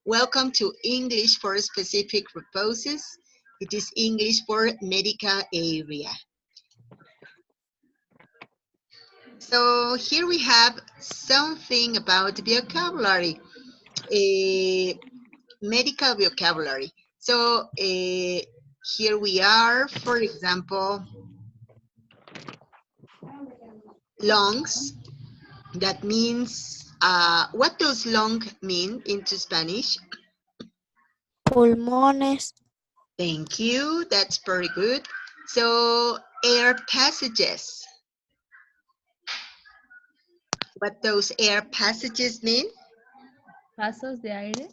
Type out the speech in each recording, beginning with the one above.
Welcome to English for Specific Purposes. It is English for medical area. So here we have something about vocabulary, medical vocabulary. So here we are, for example, lungs. That means, what does lung mean into Spanish? Pulmones. Thank you, that's very good. So air passages. What those air passages mean? Pasos de aire.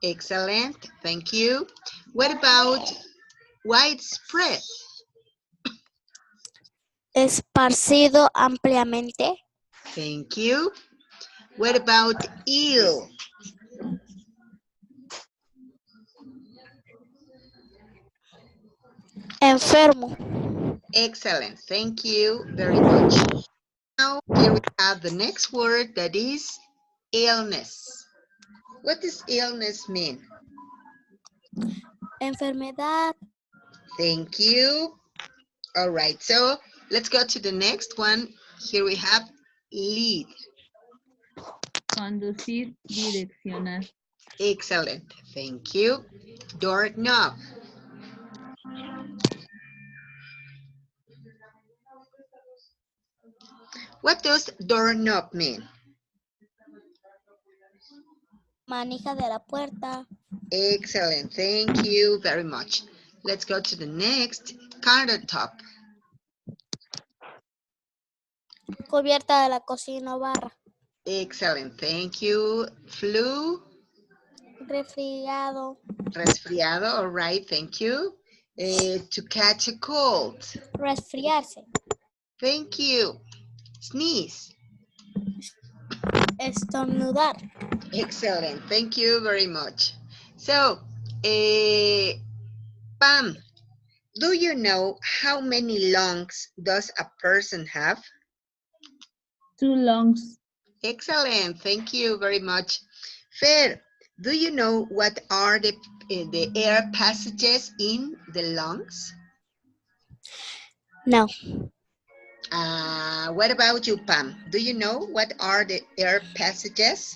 Excellent, thank you. What about widespread? Esparcido ampliamente. Thank you. What about ill? Enfermo. Excellent, thank you very much. Now, here we have the next word, that is illness. What does illness mean? Enfermedad. Thank you. All right, so let's go to the next one. Here we have lead. Conducir, direccionar. Excellent, thank you. Doorknob. What does doorknob mean? Manija de la puerta. Excellent, thank you very much. Let's go to the next, countertop. Cubierta de la cocina o barra. Excellent, thank you. Flu, Resfriado. resfriado, all right, thank you. To catch a cold. Resfriarse. Thank you. Sneeze. Estornudar. Excellent, thank you very much. So, Pam, do you know how many lungs does a person have? 2 lungs. Excellent, thank you very much. Fer, do you know what are the air passages in the lungs? No. What about you, Pam? Do you know what are the air passages?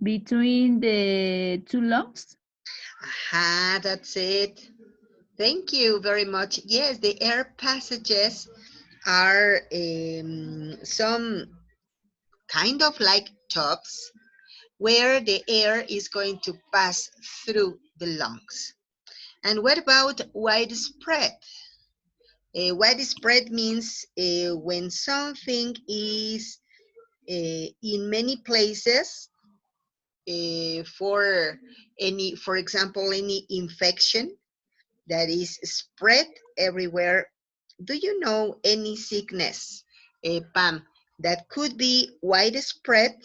Between the 2 lungs. Aha, that's it. Thank you very much. Yes, the air passages are some kind of like tubes where the air is going to pass through the lungs. And what about widespread? Widespread means when something is in many places for example, any infection that is spread everywhere. Do you know any sickness, Pam, that could be widespread?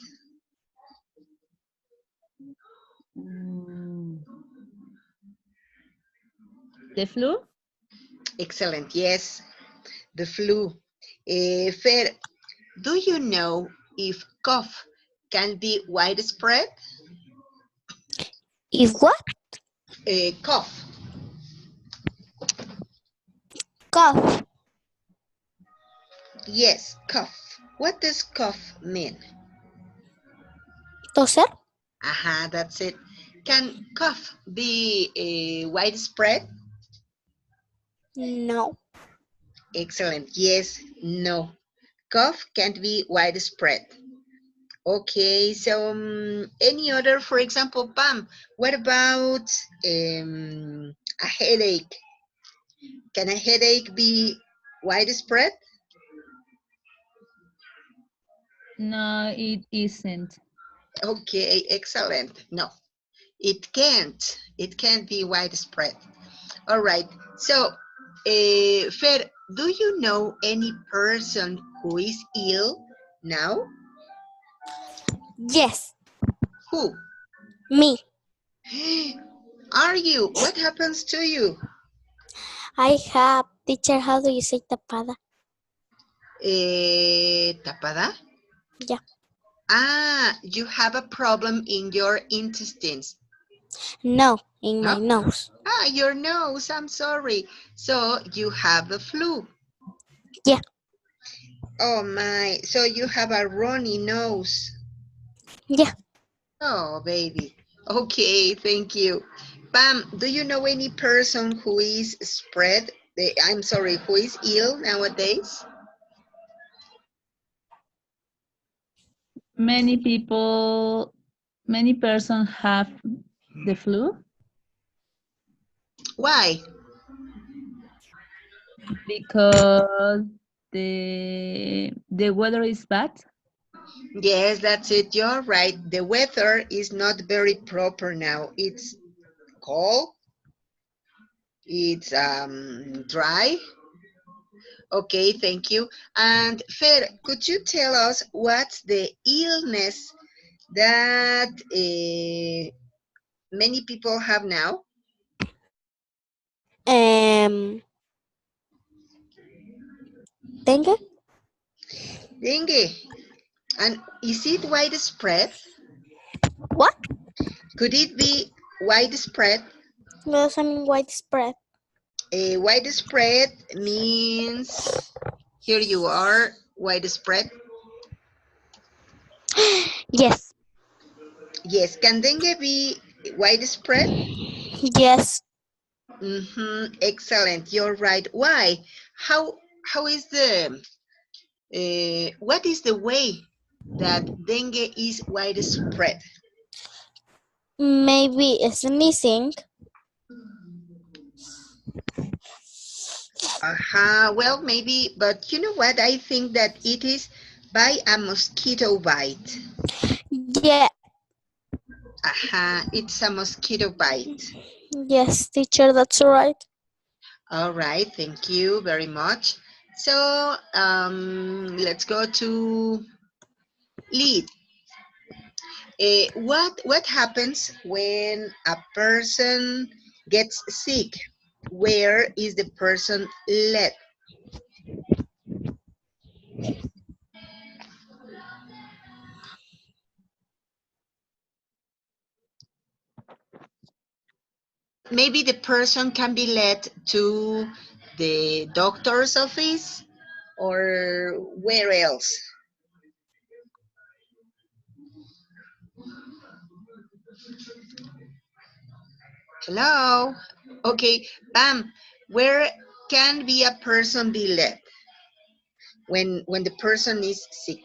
The flu. Excellent, yes, the flu. Fer, do you know if cough can be widespread? If what? Cough. Cough. Yes, cough. What does cough mean? Toser. Aha, that's it. Can cough be widespread? No. Excellent. Yes, no. Cough can't be widespread. Okay, so any other, for example, Pam, what about a headache? Can a headache be widespread? No, it isn't. Okay, excellent. No, it can't. It can't be widespread. All right. So, Fer, do you know any person who is ill now? Yes. Who? Me. Are you? What happens to you? I have. Teacher, how do you say tapada? Tapada? Yeah. Ah, you have a problem in your intestines. No, in No? my nose. Ah, your nose. I'm sorry. So you have the flu. Yeah, Oh my. So you have a runny nose. yeah. Oh, baby. Okay, thank you. Pam, do you know any person who is I'm sorry, who is ill nowadays? Many persons have the flu Why? because the weather is bad. Yes, that's it. You're right. The weather is not very proper now. It's cold, it's dry. Okay, thank you. And Fer, could you tell us what's the illness that many people have now? Um, dengue? Dengue. And is it widespread? What? Could it be widespread? Yes, I mean widespread. Widespread means here you are, widespread. Yes, Yes, can dengue be widespread? yes. Excellent, you're right. Why? How is what is the way that dengue is widespread? Maybe it's missing. Well, maybe, but you know what? I think that it is by a mosquito bite. Yeah, It's a mosquito bite. yes, teacher, that's right. All right, thank you very much. So let's go to lead. What happens when a person gets sick? Where is the person led? Maybe the person can be led to the doctor's office or where else? Hello? Okay, Pam, where can be a person be led when the person is sick?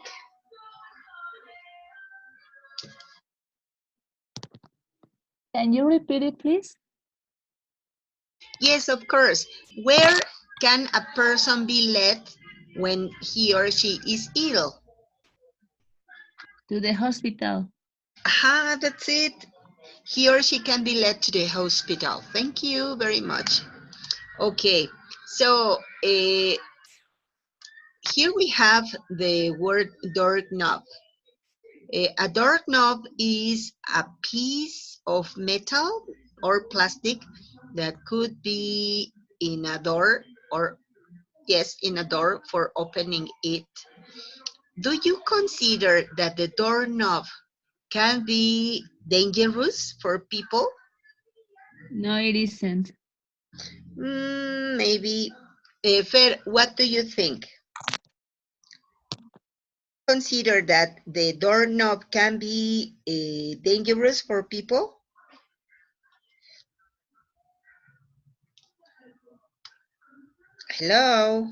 Can you repeat it, please? Yes, of course. Where can a person be led when he or she is ill? To the hospital. That's it. He or she can be led to the hospital. Thank you very much. Okay, so here we have the word doorknob. A doorknob is a piece of metal or plastic that could be in a door or, yes, in a door for opening it. Do you consider that the doorknob can be dangerous for people? No, it isn't. Maybe. Fer, what do you think? Consider that the doorknob can be dangerous for people? Hello?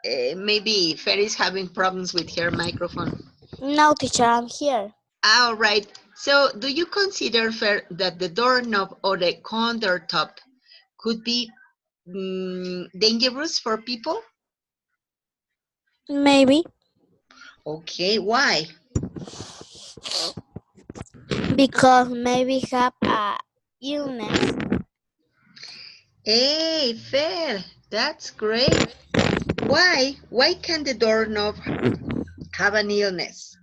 Maybe Fer is having problems with her microphone. No, teacher, I'm here. All right. So, do you consider, Fer, that the doorknob or the countertop could be dangerous for people? Maybe Okay, why? because maybe have a illness. Hey, Fer, that's great. Why? Why can the doorknob have an illness?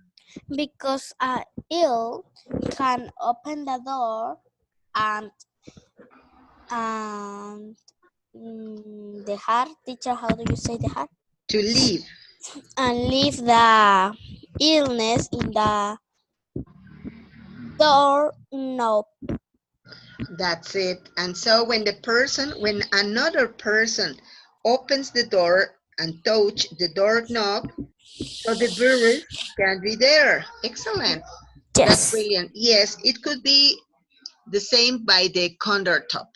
Because a ill can open the door and the heart. Teacher, how do you say the heart? To leave. and leave the illness in the door knob. That's it. And so when another person opens the door and touch the doorknob, so the virus can be there. Excellent. That's Yes. brilliant. Yes, it could be the same by the countertop.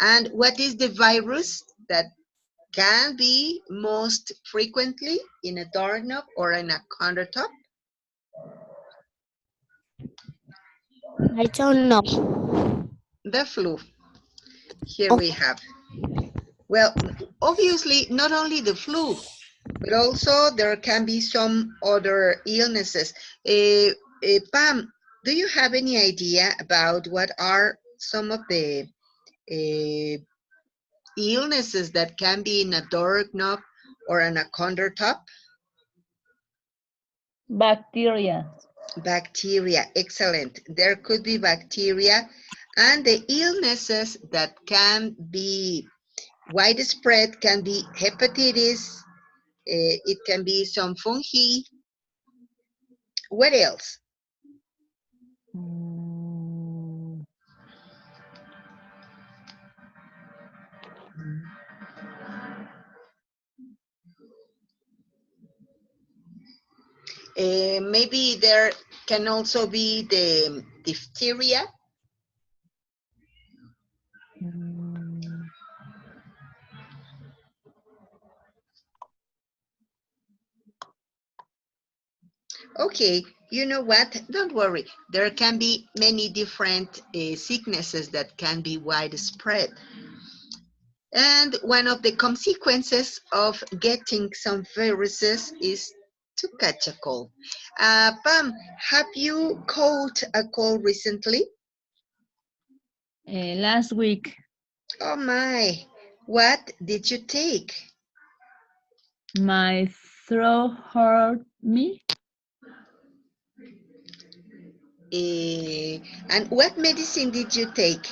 And what is the virus that can be most frequently in a doorknob or in a countertop? I don't know. The flu. Here we have. Well, obviously, not only the flu, but also there can be some other illnesses. Pam, do you have any idea about what are some of the uh, illnesses that can be in a doorknob or on a countertop? Bacteria. Bacteria, excellent. There could be bacteria, and the illnesses that can be widespread can be hepatitis, it can be some fungi. What else? Mm, Maybe there can also be the diphtheria. mm, Okay, you know what? Don't worry. There can be many different sicknesses that can be widespread. And one of the consequences of getting some viruses is to catch a cold. Pam, have you caught a cold recently? last week, Oh my, what did you take? my throat hurt me. And what medicine did you take?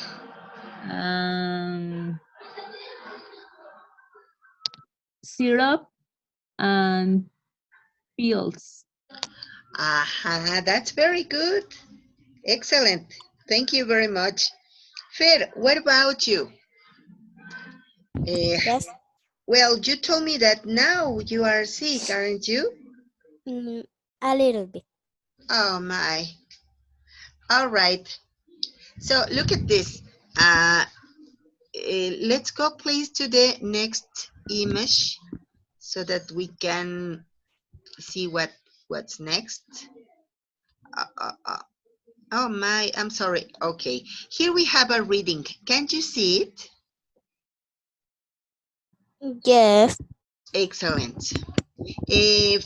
Um, Syrup and pills. Aha, that's very good. Excellent. Thank you very much. Fer, what about you? Uh, Yes. well, you told me that now you are sick, aren't you? Mm, a little bit. Oh my. All right. So look at this. Uh, let's go please to the next image so that we can see what's next. Uh, uh, uh, oh my, I'm sorry. Okay, here we have a reading. Can't you see it? Yes. Excellent.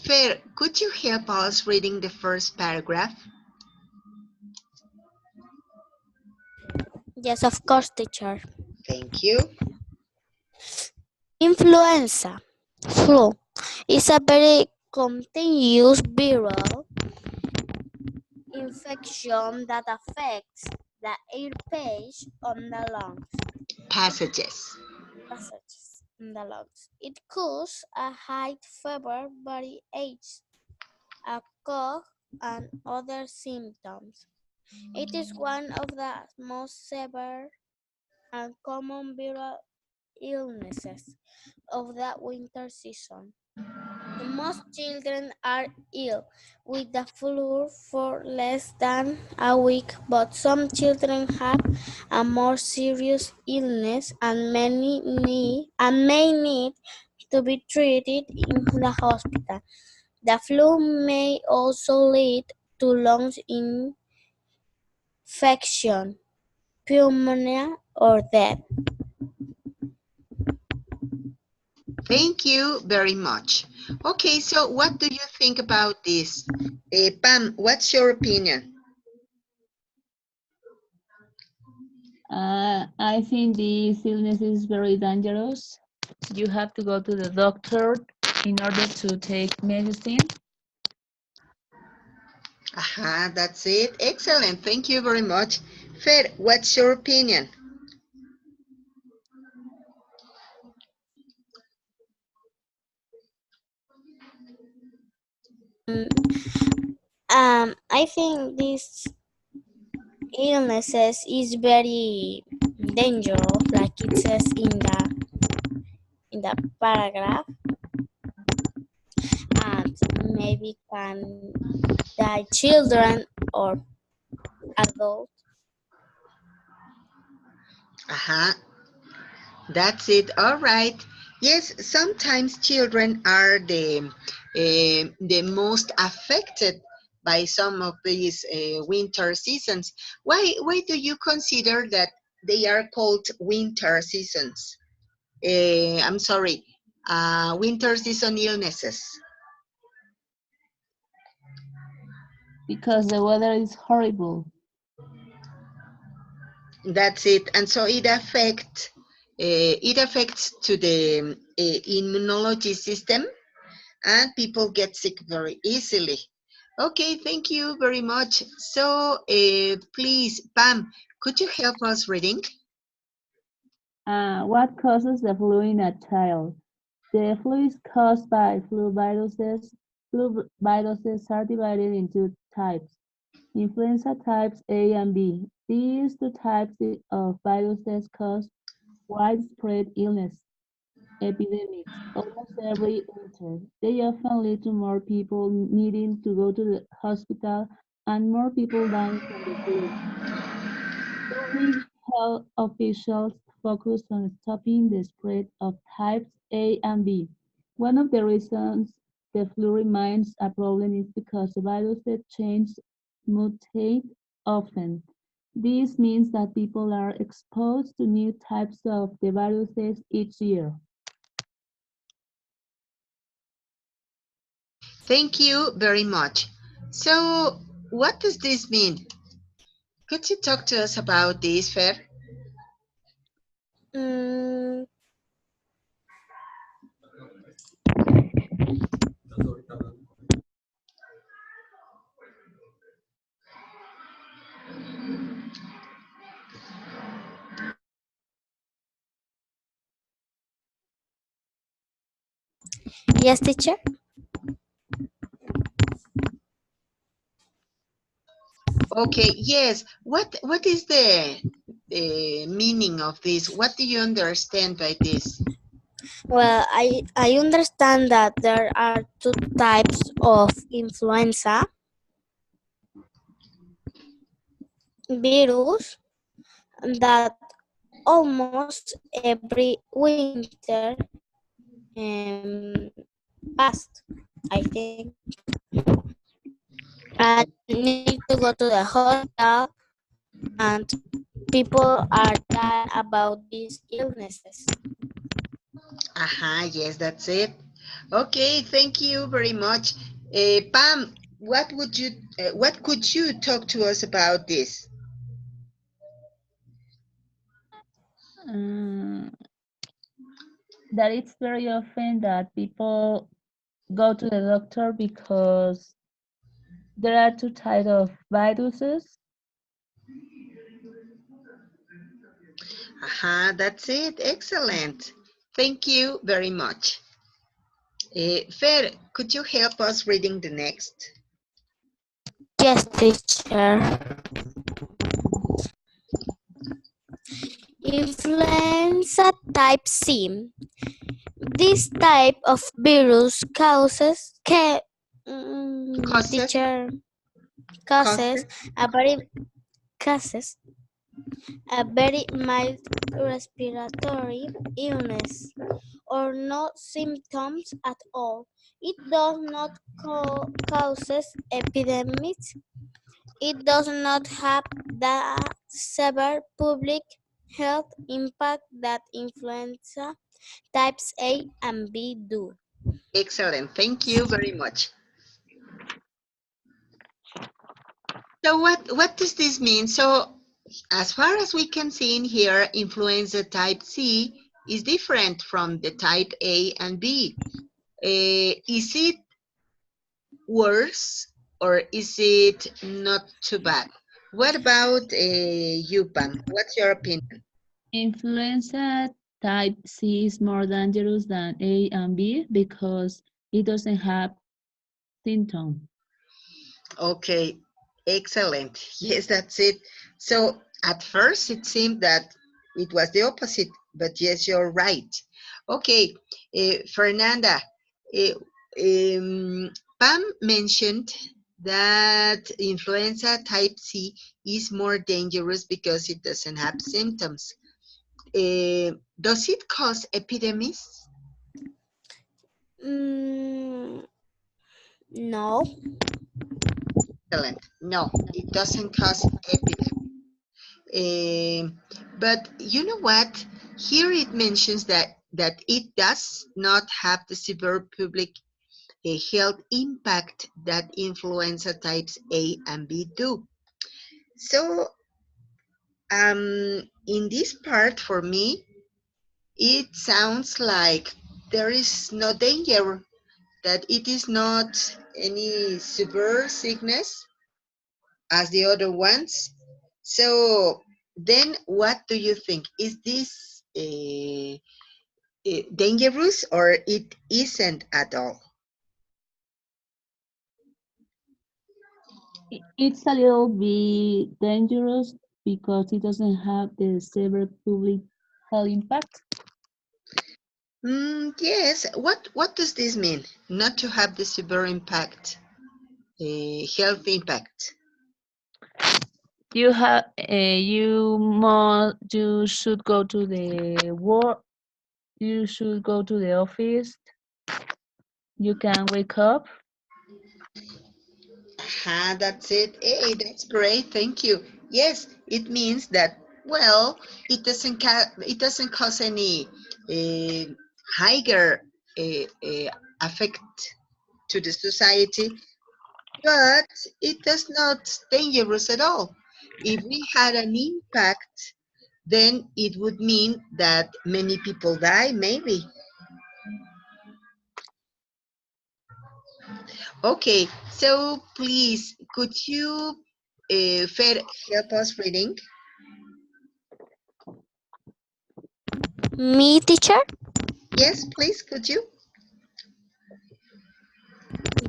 Fer, could you help us reading the first paragraph? Yes, of course, teacher. Thank you. Influenza. Flu is a very contagious viral infection that affects the air page on the lungs. Passages. Passages in the lungs. It causes a high fever, body aches, a cough, and other symptoms. It is one of the most severe and common viral illnesses of the winter season. Most children are ill with the flu for less than a week, but some children have a more serious illness and may need to be treated in the hospital. The flu may also lead to lung infection, pneumonia, or death. Thank you very much. Okay, so what do you think about this? Pam, what's your opinion? I think this illness is very dangerous. You have to go to the doctor in order to take medicine. Aha, that's it. Excellent. Thank you very much. Fer, what's your opinion? I think this illnesses is very dangerous, like it says in the paragraph, and maybe can die children or adults. Uh-huh. That's it. All right. Yes, sometimes children are the most affected by some of these winter seasons. Why do you consider that they are called winter seasons? I'm sorry, winter season illnesses. because the weather is horrible. That's it. And so it affects to the immunology system, and people get sick very easily. Okay, thank you very much. So, please, Pam, could you help us reading? What causes the flu in a child? The flu is caused by flu viruses. Flu viruses are divided into types. Influenza types A and B. These two types of viruses cause widespread illness epidemics almost every winter. They often lead to more people needing to go to the hospital and more people dying from the flu. Public health officials focus on stopping the spread of types A and B. One of the reasons the flu remains a problem is because the viruses change, mutate often. This means that people are exposed to new types of the viruses each year. Thank you very much. So, what does this mean? Could you talk to us about this, Fer? Mm, yes, teacher. Okay, yes. What is the meaning of this? What do you understand by this? Well, I understand that there are two types of influenza virus that almost every winter past, I think, and need to go to the hospital, and people are dying about these illnesses. Yes, that's it. Okay, thank you very much. Pam, what could you talk to us about this? Uh, that it's very often that people go to the doctor because there are two types of viruses. That's it. Excellent. Thank you very much. Fer, could you help us reading the next? Yes, teacher. Influenza type C. This type of virus Causes, teacher causes causes. a very causes a very mild respiratory illness or no symptoms at all. It does not causes epidemics. It does not have the severe public health impact that influenza types A and B do. Excellent. Thank you very much. So what does this mean? So as far as we can see in here, influenza type C is different from the type A and B. Is it worse or is it not too bad? What about you, Pam? What's your opinion? Influenza type C is more dangerous than A and B because it doesn't have symptoms. Okay, excellent. Yes, that's it. So at first it seemed that it was the opposite, but yes, you're right. Okay, Fernanda, uh, Pam mentioned that influenza type C is more dangerous because it doesn't have symptoms. Does it cause epidemics? Mm, no. Excellent. No, it doesn't cause epidemics. But you know what? Here it mentions that it does not have the severe public health impact that influenza types A and B do. So, in this part, for me, it sounds like there is no danger, that it is not any severe sickness as the other ones. So, then what do you think? Is this dangerous or it isn't at all? It's a little bit dangerous because it doesn't have the severe public health impact. Yes. What does this mean? Not to have the severe impact, health impact. You should go to the work. You should go to the office. You can wake up. That's it. Hey, that's great. Thank you. Yes, it means that, well, it doesn't cause any uh, higher effect to the society, but it does not dangerous at all. If we had an impact, then it would mean that many people die, maybe. Okay, so please, could you help us reading? Me, teacher? Yes, please, could you?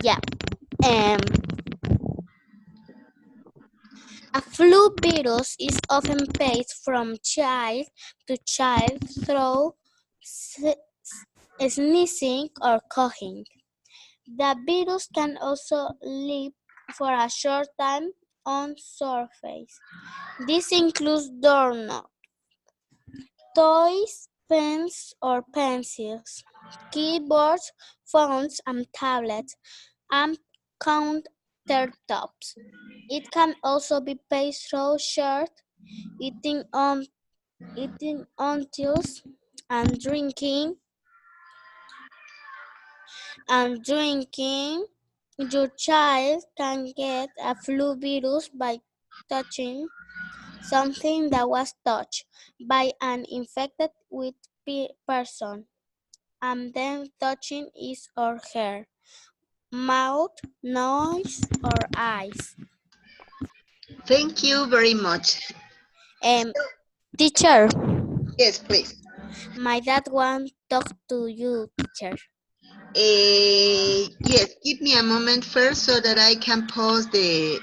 Yeah. Um, a flu virus is often passed from child to child through sneezing or coughing. The virus can also live for a short time on surface. This includes doorknobs, toys, pens or pencils, keyboards, phones and tablets, and countertops. It can also be passed through shirt, eating utensils, and drinking. Your child can get a flu virus by touching something that was touched by an infected with person, and then touching his or her mouth, nose, or eyes. Thank you very much. Um, teacher, Yes, please. my dad wants to talk to you, teacher. Yes, give me a moment first so that I can pause the